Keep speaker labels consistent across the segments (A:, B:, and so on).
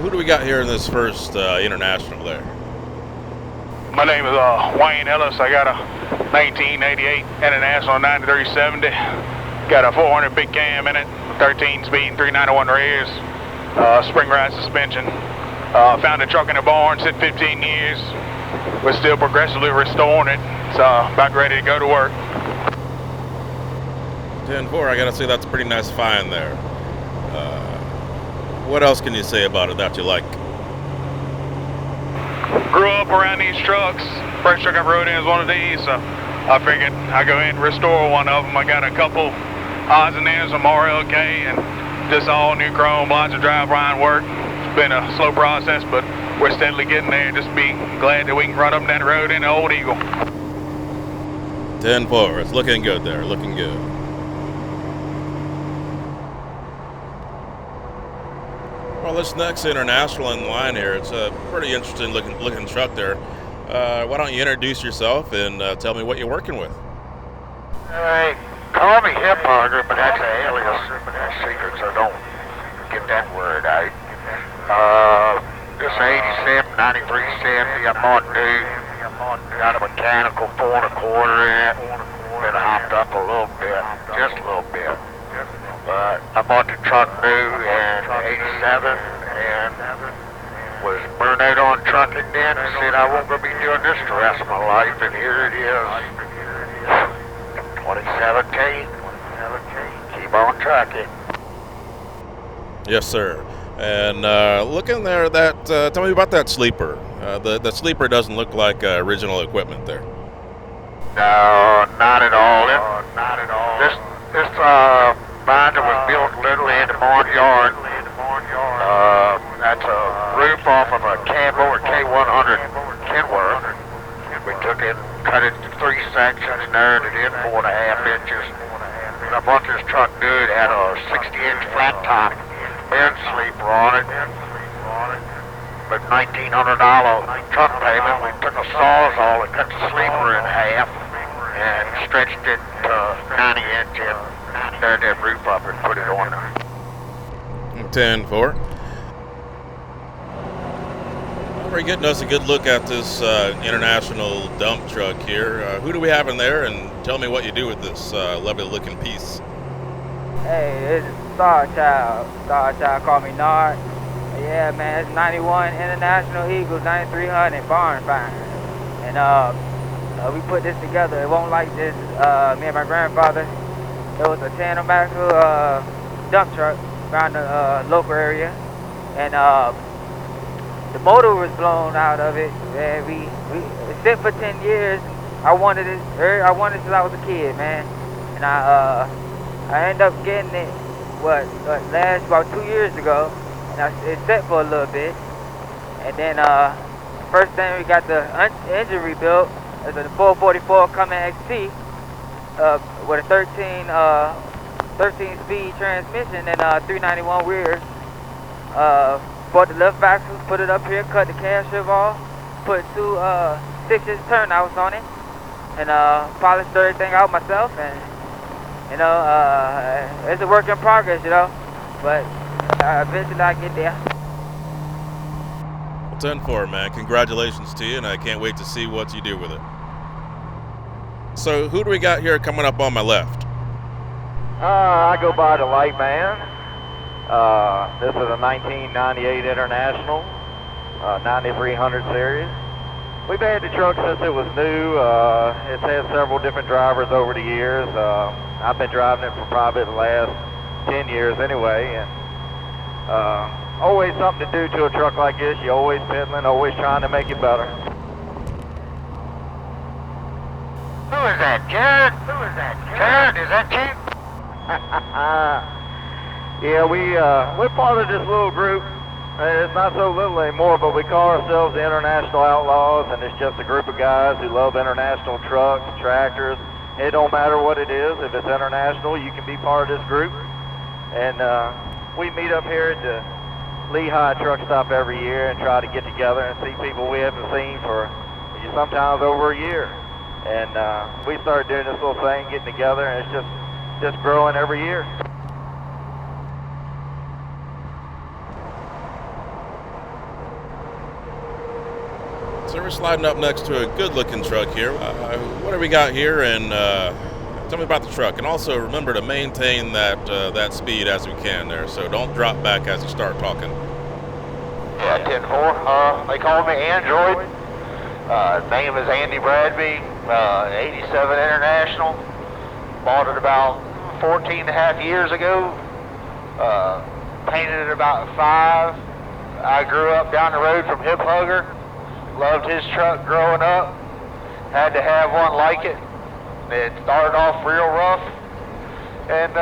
A: who do we got here in this first international there?
B: My name is Wayne Ellis. I got a 1988 International 9370. Got a 400 big cam in it, 13 speed, 391 rears, spring ride suspension. Found the truck in the barn, sit 15 years. We're still progressively restoring it. It's about ready to go to work.
A: 10-4, I gotta say that's a pretty nice find there. What else can you say about it that you like?
B: Grew up around these trucks. First truck I rode in was one of these, so I figured I'd go in and restore one of them. I got a couple odds and ends from RLK and just all new chrome, lots of driveline work. It's been a slow process, but we're steadily getting there. Just be glad that we can run up that road in the Old Eagle.
A: 10-4, it's looking good there, looking good. Well, this next international in line here, it's a pretty interesting looking truck there. Why don't you introduce yourself and tell me what you're working with?
C: Hey, call me hip hugger, but that's an alias. That's secret, so don't get that word out. This 87, 9370, I'm on new. Got a mechanical 4 1/4 in it. Been hopped up a little bit, just a little bit. But I bought the truck new in 87 and was burned out on trucking then and said I won't go be doing this the rest of my life, and here it is. 2017. Keep on trucking.
A: Yes, sir. And looking there, tell me about that sleeper. The sleeper doesn't look like original equipment there.
C: No, not at all. This binder was built literally in the barnyard. That's a roof off of a Convoy or K100 Kenworth. We took it, cut it into 3 sections, narrowed it in 4.5 inches. When I bought this truck new, it had a 60-inch flat top end sleeper on it. But $1,900 truck payment, we took a sawzall and cut the sleeper in half and stretched it to 90 inch and narrowed that roof up and put it on there.
A: 10-4. We're getting us a good look at this international dump truck here. Who do we have in there, and tell me what you do with this lovely looking piece.
D: Hey, it's Star Child. Star Child, call me Nard. Yeah, man, it's 91 International Eagles 9300 barn find. And we put this together. It won't like this. Me and my grandfather, it was a tandem axle dump truck around the local area. And the motor was blown out of it. And we sit for 10 years. I wanted it since I was a kid, man. And I ended up getting it, last about 2 years ago. And it set for a little bit. And then first thing we got the engine rebuilt. It's a 444 Cummins XT with a 13 speed transmission and 391 rears. Bought the lift axle, put it up here, cut the cam shift off, put 2 6-inch turnouts on it, and polished everything out myself. And it's a work in progress, but eventually I get there.
A: Well, 10-4, man. Congratulations to you, and I can't wait to see what you do with it. So, who do we got here coming up on my left?
E: I go by the Light Man. This is a 1998 International, 9300 series. We've had the truck since it was new. It's had several different drivers over the years. I've been driving it for probably the last 10 years anyway. And always something to do to a truck like this. You're always pedaling, always trying to make it better.
C: Who is that, Jared? Jared, is that you?
E: Yeah, we're part of this little group. It's not so little anymore, but we call ourselves the International Outlaws, and it's just a group of guys who love international trucks, tractors. It don't matter what it is. If it's international, you can be part of this group. And we meet up here at the Lehigh truck stop every year and try to get together and see people we haven't seen for sometimes over a year. And we started doing this little thing, getting together, and it's just growing every year.
A: So we're sliding up next to a good-looking truck here. What do we got here? And tell me about the truck. And also remember to maintain that speed as we can there. So don't drop back as you start talking.
C: Yeah, 10-4. They call me Android. Name is Andy Bradby. 87 International. Bought it about 14 and a half years ago. Painted it about 5. I grew up down the road from Hip Hugger. Loved his truck growing up. Had to have one like it. It started off real rough. And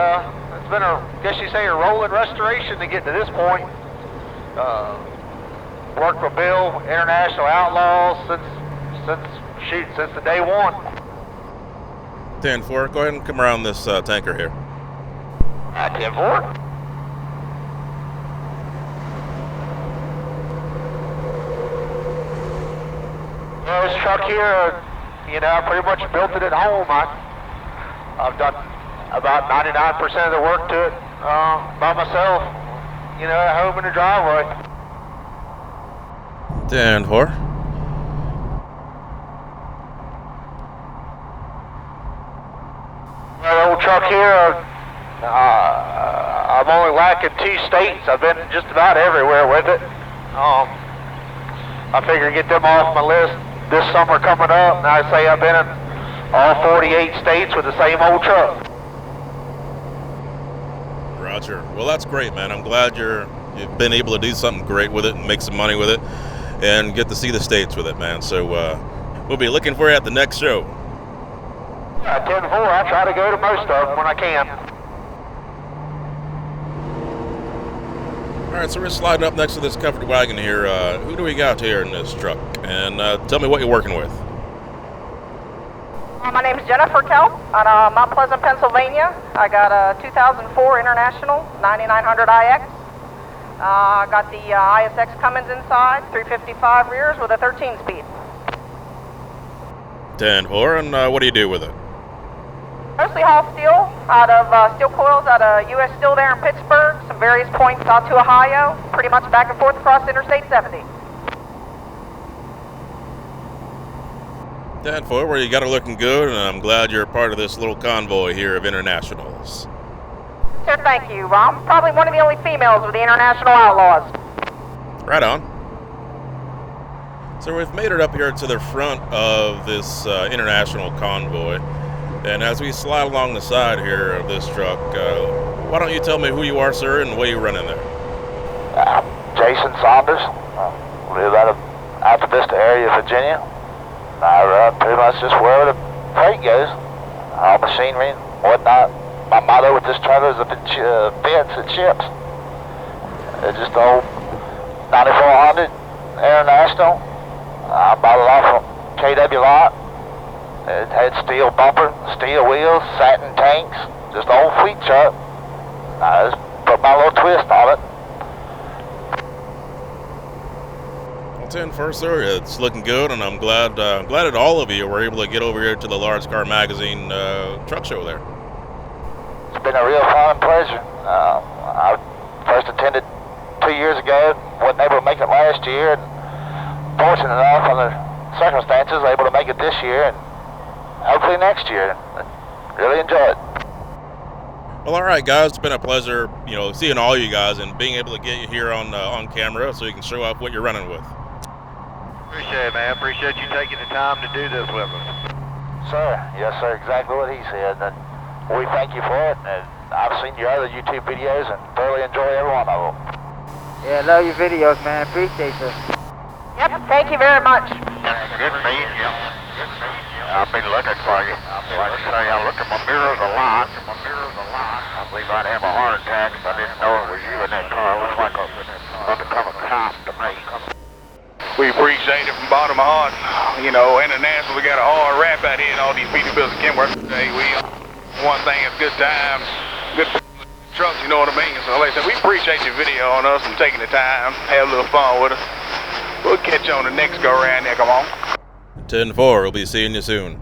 C: it's been a, guess you say, a rolling restoration to get to this point. Worked with Bill, International Outlaws, since the day one.
A: 10-4, go ahead and come around this tanker here.
C: 10-4. Well, this truck here, I pretty much built it at home. I've done about 99% of the work to it by myself, at home in the driveway.
A: 10-4.
C: Well, the old truck here, I'm only lacking 2 states. I've been just about everywhere with it. I figure get them off my list this summer coming up, and I say I've been in all 48 states with the same old truck.
A: Roger. Well, that's great, man. I'm glad you've been able to do something great with it and make some money with it and get to see the states with it, man. So we'll be looking for you at the next show.
C: Yeah, 10-4. I try to go to most of them when I can.
A: All right, so we're sliding up next to this covered wagon here. Who do we got here in this truck? And tell me what you're working with.
F: My name is McBeth-Kalp out of Mount Pleasant, Pennsylvania. I got a 2004 International 9900 IX. I got the ISX Cummins inside, 355 rears with a 13-speed.
A: 10-4, and what do you do with it?
F: Mostly haul steel out of steel coils out of U.S. Steel there in Pittsburgh, some various points out to Ohio, pretty much back and forth across Interstate 70.
A: 10-4, well, you got it looking good, and I'm glad you're a part of this little convoy here of internationals.
F: Sir, thank you. I'm probably one of the only females with the International Outlaws.
A: Right on. So we've made it up here to the front of this international convoy. And as we slide along the side here of this truck, why don't you tell me who you are, sir, and what you run in there?
C: Jason Saunders. Live out of Alta Vista area, Virginia. I run pretty much just wherever the freight goes. All machinery and whatnot. My motto with this trailer is if it fits, it ships. It's just the old 9400 International. I bought it off from KW lot. It had steel bumper, steel wheels, satin tanks, just an old fleet truck. I just put my little twist on it.
A: Well, 10-4, sir, it's looking good, and I'm glad that all of you were able to get over here to the Large Car Magazine truck show there.
C: It's been a real fun and pleasure. I first attended 2 years ago, wasn't able to make it last year, and fortunate enough under circumstances, able to make it this year, and hopefully next year. Really enjoy it.
A: Well, all right, guys, it's been a pleasure, seeing all you guys and being able to get you here on camera so you can show off what you're running with.
E: Appreciate it, man. Appreciate you taking the time to do this with us.
C: Sir, yes, sir, exactly what he said. And we thank you for it. And I've seen your other YouTube videos and thoroughly enjoy every one of them.
D: Yeah, love your videos, man. Appreciate you.
F: Yep, thank you very much.
C: Good meeting you. I've been looking for you. Like I say, I look at my mirrors a lot. I believe I'd have a heart attack if I didn't know it was you in that car. It looks like a undercover cop to me.
B: We appreciate it from bottom of heart. International, we got a hard rap out here in all these Peterbilts and Kenworth today. One thing is good times, good trucks, you know what I mean? So like I said, we appreciate your video on us and taking the time, have a little fun with us. We'll catch you on the next go around there, come on.
A: 10-4, we'll be seeing you soon.